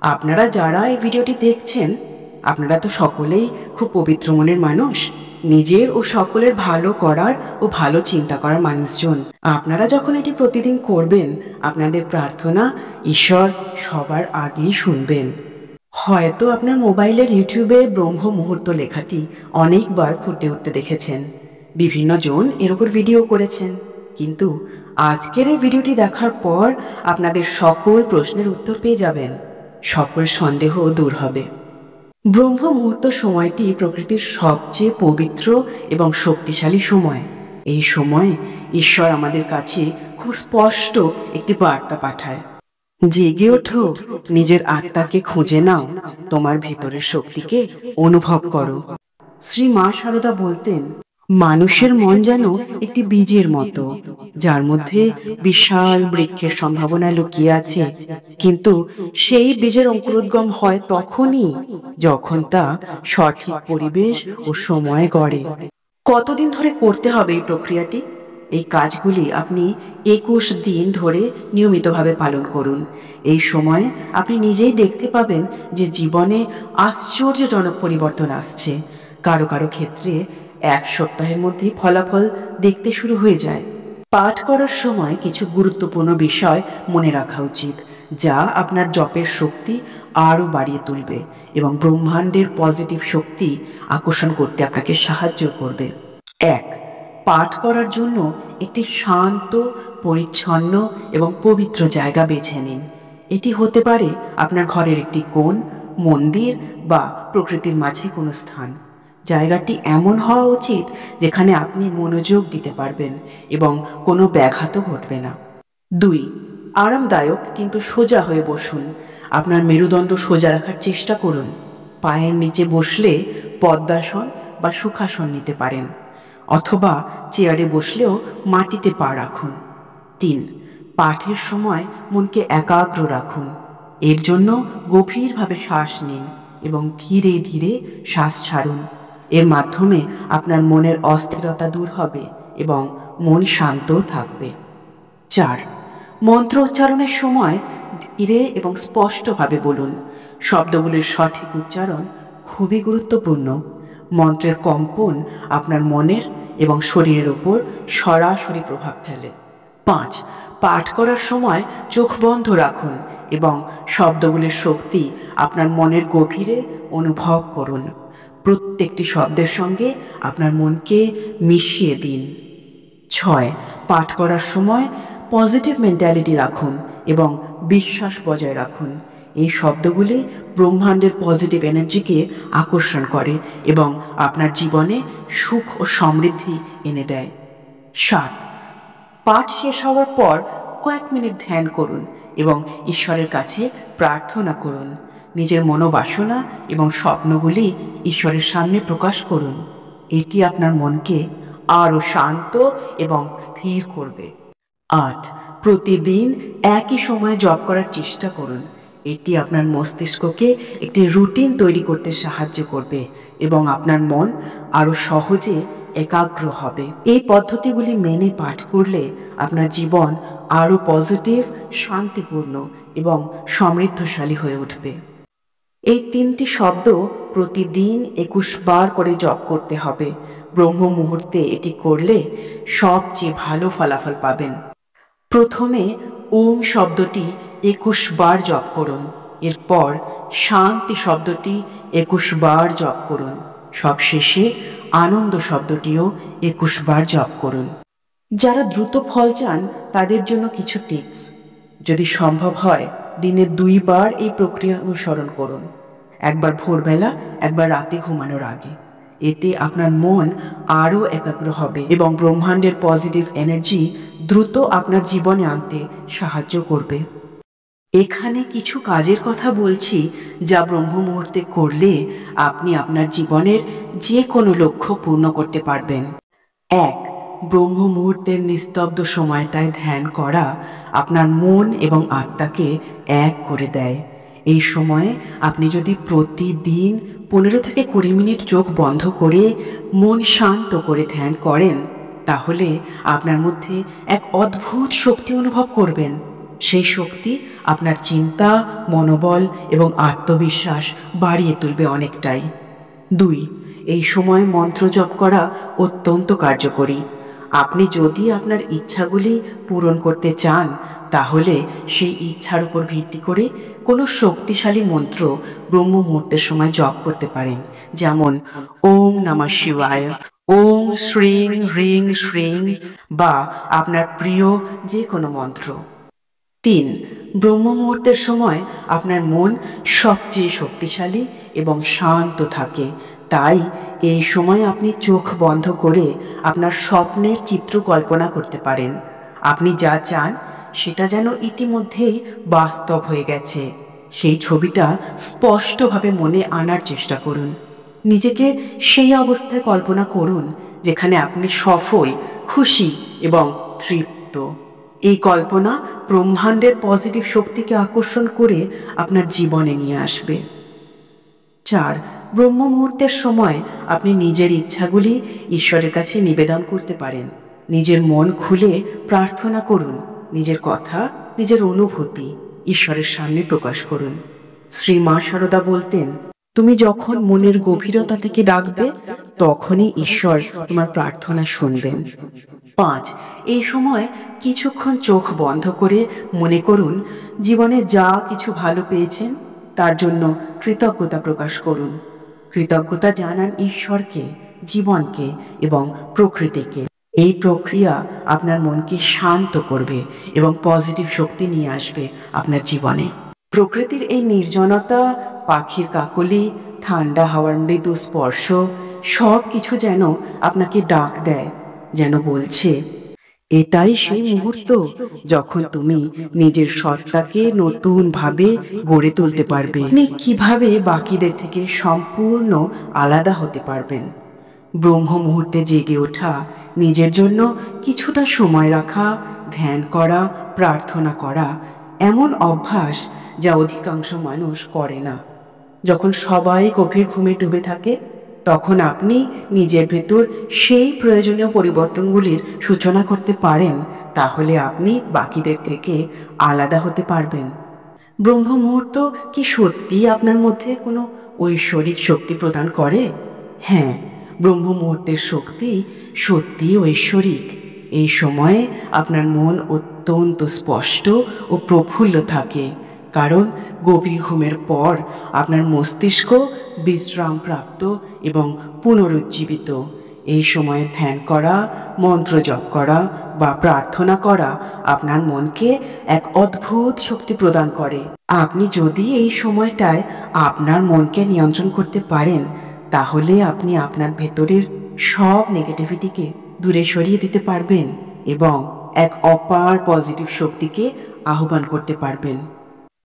আপনারা যারা এই ভিডিওটি দেখছেন, আপনারা তো সকলেই খুব পবিত্র মনের মানুষ, নিজের ও সকলের ভালো করার ও ভালো চিন্তা করার মানুষজন। আপনারা যখন এটি প্রতিদিন করবেন, আপনাদের প্রার্থনা ঈশ্বর সবার আগেই শুনবেন। হয়তো আপনার মোবাইলের ইউটিউবে ব্রহ্ম মুহূর্ত লেখাটি অনেকবার ফুটে উঠতে দেখেছেন, বিভিন্ন জন এর উপর ভিডিও করেছেন, কিন্তু আজকের এই ভিডিওটি দেখার পর আপনাদের সকল প্রশ্নের উত্তর পেয়ে যাবেন, সকল সন্দেহ দূর হবে। ব্রহ্ম মুহূর্ত সময়টি প্রকৃতির সবচেয়ে পবিত্র এবং শক্তিশালী সময়। এই সময়ে ঈশ্বর আমাদের কাছে খুব স্পষ্ট একটি বার্তা পাঠায়, জেগে ওঠো, নিজের আত্মাকে খুঁজে নাও, তোমার ভিতরের শক্তিকে অনুভব করো। শ্রী মা শারদা বলতেন, মানুষের মন যেন একটি বীজের মতো, যার মধ্যে বিশাল বৃক্ষের সম্ভাবনা লুকিয়ে আছে, কিন্তু সেই বীজের অঙ্কুরোদ্গম হয় তখনই যখন তা সঠিক পরিবেশ ও সময় গড়ে। কতদিন ধরে করতে হবে এই প্রক্রিয়াটি? এই কাজগুলি আপনি 21 দিন ধরে নিয়মিতভাবে পালন করুন। এই সময়ে আপনি নিজেই দেখতে পাবেন যে জীবনে আশ্চর্যজনক পরিবর্তন আসছে। কারো কারো ক্ষেত্রে 1 সপ্তাহের মধ্যে ফলাফল দেখতে শুরু হয়ে যায়। পাঠ করার সময় কিছু গুরুত্বপূর্ণ বিষয় মনে রাখা উচিত, যা আপনার জপের শক্তি আরও বাড়িয়ে তুলবে এবং ব্রহ্মাণ্ডের পজিটিভ শক্তি আকর্ষণ করতে আপনাকে সাহায্য করবে। 1. পাঠ করার জন্য একটি শান্ত, পরিচ্ছন্ন এবং পবিত্র জায়গা বেছে নিন। এটি হতে পারে আপনার ঘরের একটি কোণ, মন্দির বা প্রকৃতির মাঝে কোনো স্থান। জায়গাটি এমন হওয়া উচিত যেখানে আপনি মনোযোগ দিতে পারবেন এবং কোনো ব্যাঘাতও ঘটবে না। 2. আরামদায়ক কিন্তু সোজা হয়ে বসুন। আপনার মেরুদণ্ড সোজা রাখার চেষ্টা করুন। পায়ের নিচে বসলে পদ্মাসন বা সুখাসন নিতে পারেন, অথবা চেয়ারে বসলেও মাটিতে পা রাখুন। 3. পাঠের সময় মনকে একাগ্র রাখুন। এর জন্য গভীরভাবে শ্বাস নিন এবং ধীরে ধীরে শ্বাস ছাড়ুন। এর মাধ্যমে আপনার মনের অস্থিরতা দূর হবে এবং মন শান্ত থাকবে। 4. মন্ত্র উচ্চারণের সময় ধীরে এবং স্পষ্টভাবে বলুন। শব্দগুলির সঠিক উচ্চারণ খুবই গুরুত্বপূর্ণ। মন্ত্রের কম্পন আপনার মনের এবং শরীরের উপর সরাসরি প্রভাব ফেলে। 5. পাঠ করার সময় চোখ বন্ধ রাখুন এবং শব্দগুলির শক্তি আপনার মনের গভীরে অনুভব করুন। প্রত্যেকটি শব্দের সঙ্গে আপনার মনকে মিশিয়ে দিন। 6. পাঠ করার সময় পজিটিভ মেন্টালিটি রাখুন এবং বিশ্বাস বজায় রাখুন। এই শব্দগুলি ব্রহ্মাণ্ডের পজিটিভ এনার্জিকে আকর্ষণ করে এবং আপনার জীবনে সুখ ও সমৃদ্ধি এনে দেয়। 7. পাঠ শেষ হওয়ার পর কয়েক মিনিট ধ্যান করুন এবং ঈশ্বরের কাছে প্রার্থনা করুন। নিজের মনোবাসনা এবং স্বপ্নগুলি ঈশ্বরের সামনে প্রকাশ করুন। এটি আপনার মনকে আরও শান্ত এবং স্থির করবে। 8. প্রতিদিন একই সময়ে জপ করার চেষ্টা করুন। এটি আপনার মস্তিষ্ককে একটি রুটিন তৈরি করতে সাহায্য করবে এবং আপনার মন আরও সহজে একাগ্র হবে। এই পদ্ধতিগুলি মেনে পাঠ করলে আপনার জীবন আরও পজিটিভ, শান্তিপূর্ণ এবং সমৃদ্ধশালী হয়ে উঠবে। এই 3টি শব্দ প্রতিদিন 21 বার করে জপ করতে হবে। ব্রহ্ম মুহূর্তে এটি করলে সবচেয়ে ভালো ফলাফল পাবেন। প্রথমে ওম শব্দটি 21 বার জপ করুন। এরপর শান্তি শব্দটি 21 বার জপ করুন। সবশেষে আনন্দ শব্দটিও 21 বার জপ করুন। যারা দ্রুত ফল চান তাদের জন্য কিছু টিপস। যদি সম্ভব হয়, দিনে 2 বার এই প্রক্রিয়া অনুসরণ করুন। একবার ভোরবেলা, একবার রাতে ঘুমানোর আগে। এতে আপনার মন আরও একাগ্র হবে এবং ব্রহ্মাণ্ডের পজিটিভ এনার্জি দ্রুত আপনার জীবনে আনতে সাহায্য করবে। এখানে কিছু কাজের কথা বলছি যা ব্রহ্ম মুহূর্তে করলে আপনি আপনার জীবনের যে কোনো লক্ষ্য পূর্ণ করতে পারবেন। 1. ব্রহ্ম মুহূর্তের নিস্তব্ধ সময়টায় ধ্যান করা আপনার মন এবং আত্মাকে এক করে দেয়। এই সময়ে আপনি যদি প্রতিদিন 15 থেকে 20 মিনিট চোখ বন্ধ করে মন শান্ত করে ধ্যান করেন, তাহলে আপনার মধ্যে এক অদ্ভুত শক্তি অনুভব করবেন। সেই শক্তি আপনার চিন্তা, মনোবল এবং আত্মবিশ্বাস বাড়িয়ে তুলবে অনেকটাই। 2, এই সময় মন্ত্র জপ করা অত্যন্ত কার্যকরী। আপনি যদি আপনার ইচ্ছাগুলি পূরণ করতে চান, তাহলে সেই ইচ্ছার উপর ভিত্তি করে কোনো শক্তিশালী মন্ত্র ব্রহ্ম মুহূর্তের সময় জপ করতে পারেন, যেমন ওম নমঃ শিবায়, ওম শ্রীং হ্রিং শ্রীং, বা আপনার প্রিয় যে কোনো মন্ত্র। 3, ব্রহ্ম মুহূর্তের সময় আপনার মন সবচেয়ে শক্তিশালী এবং শান্ত থাকে। তাই এই সময় আপনি চোখ বন্ধ করে আপনার স্বপ্নের চিত্র কল্পনা করতে পারেন। আপনি যা চান সেটা যেন ইতিমধ্যেই বাস্তব হয়ে গেছে, সেই ছবিটা স্পষ্টভাবে মনে আনার চেষ্টা করুন। নিজেকে সেই অবস্থায় কল্পনা করুন যেখানে আপনি সফল, খুশি এবং তৃপ্ত। এই কল্পনা ব্রহ্মাণ্ডের পজিটিভ শক্তিকে আকর্ষণ করে আপনার জীবনে নিয়ে আসবে। 4, ব্রহ্ম মুহূর্তের সময় আপনি নিজের ইচ্ছাগুলি ঈশ্বরের কাছে নিবেদন করতে পারেন। নিজের মন খুলে প্রার্থনা করুন, নিজের কথা, নিজের অনুভূতি ঈশ্বরের সামনে প্রকাশ করুন। শ্রী মা শারদা বলতেন, তুমি যখন মনের গভীরতা থেকে ডাকবে, তখনই ঈশ্বর তোমার প্রার্থনা শুনবেন। 5, এই সময় কিছুক্ষণ চোখ বন্ধ করে মনে করুন জীবনে যা কিছু ভালো পেয়েছেন তার জন্য কৃতজ্ঞতা প্রকাশ করুন। কৃতজ্ঞতা জানান ঈশ্বরকে, জীবনকে এবং প্রকৃতিকে। এই প্রক্রিয়া আপনার মনকে শান্ত করবে এবং পজিটিভ শক্তি নিয়ে আসবে আপনার জীবনে। প্রকৃতির এই নির্জনতা, পাখির কাকলি, ঠান্ডা হাওয়ার মৃদু স্পর্শ, সব কিছু যেন আপনাকে ডাক দেয়, যেন বলছে এটাই সেই মুহূর্ত যখন তুমি নিজের সত্তাকে নতুনভাবে গড়ে তুলতে পারবে। আপনি কিভাবে বাকিদের থেকে সম্পূর্ণ আলাদা হতে পারবেন? ব্রহ্ম মুহূর্তে জেগে ওঠা, নিজের জন্য কিছুটা সময় রাখা, ধ্যান করা, প্রার্থনা করা এমন অভ্যাস যা অধিকাংশ মানুষ করে না। যখন সবাই গভীর ঘুমে ডুবে থাকে, তখন আপনি নিজের ভেতর সেই প্রয়োজনীয় পরিবর্তনগুলির সূচনা করতে পারেন, তাহলে আপনি বাকিদের থেকে আলাদা হতে পারবেন। ব্রহ্ম মুহূর্ত কি সত্যিই আপনার মধ্যে কোনো ঐশ্বরিক শক্তি প্রদান করে? হ্যাঁ, ব্রহ্ম মুহূর্তের শক্তি সত্যিই ঐশ্বরিক। এই সময়ে আপনার মন অত্যন্ত স্পষ্ট ও প্রফুল্ল থাকে, কারণ গভীর ঘুমের পর আপনার মস্তিষ্ক বিশ্রামপ্রাপ্ত এবং পুনরুজ্জীবিত। এই সময়ে ধ্যান করা, মন্ত্র জপ করা বা প্রার্থনা করা আপনার মনকে এক অদ্ভুত শক্তি প্রদান করে। আপনি যদি এই সময়টায় আপনার মনকে নিয়ন্ত্রণ করতে পারেন, তাহলে আপনি আপনার ভেতরের সব নেগেটিভিটিকে দূরে সরিয়ে দিতে পারবেন এবং এক অপার পজিটিভ শক্তিকে আহ্বান করতে পারবেন।